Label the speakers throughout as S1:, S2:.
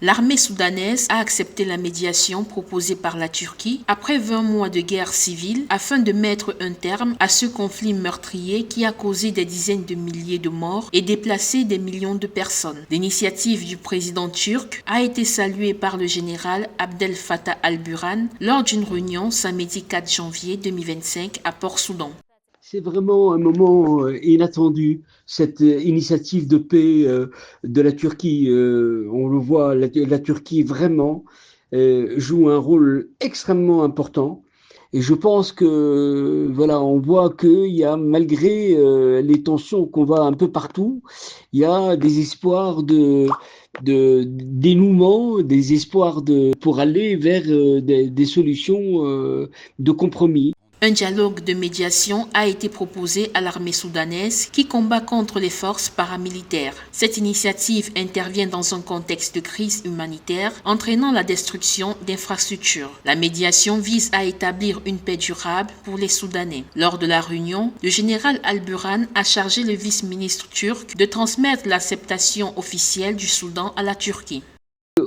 S1: L'armée soudanaise a accepté la médiation proposée par la Turquie après 20 mois de guerre civile afin de mettre un terme à ce conflit meurtrier qui a causé des dizaines de milliers de morts et déplacé des millions de personnes. L'initiative du président turc a été saluée par le général Abdel Fattah al-Burhan lors d'une réunion samedi 4 janvier 2025 à Port-Soudan.
S2: C'est vraiment un moment inattendu, cette initiative de paix de la Turquie. On le voit, la Turquie vraiment joue un rôle extrêmement important. Et je pense que voilà, on voit qu'il y a malgré les tensions qu'on voit un peu partout, il y a des espoirs de dénouement, des espoirs pour aller vers des solutions de compromis.
S1: Un dialogue de médiation a été proposé à l'armée soudanaise qui combat contre les forces paramilitaires. Cette initiative intervient dans un contexte de crise humanitaire entraînant la destruction d'infrastructures. La médiation vise à établir une paix durable pour les Soudanais. Lors de la réunion, le général al-Burhan a chargé le vice-ministre turc de transmettre l'acceptation officielle du Soudan à la Turquie.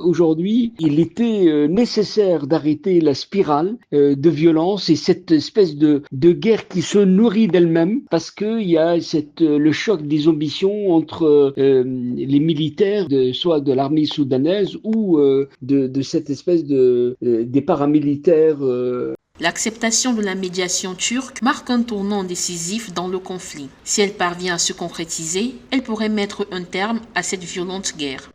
S2: Aujourd'hui, il était nécessaire d'arrêter la spirale de violence et cette espèce de guerre qui se nourrit d'elle-même parce qu'il y a le choc des ambitions entre les militaires, soit de l'armée soudanaise ou de cette espèce des paramilitaires.
S1: L'acceptation de la médiation turque marque un tournant décisif dans le conflit. Si elle parvient à se concrétiser, elle pourrait mettre un terme à cette violente guerre.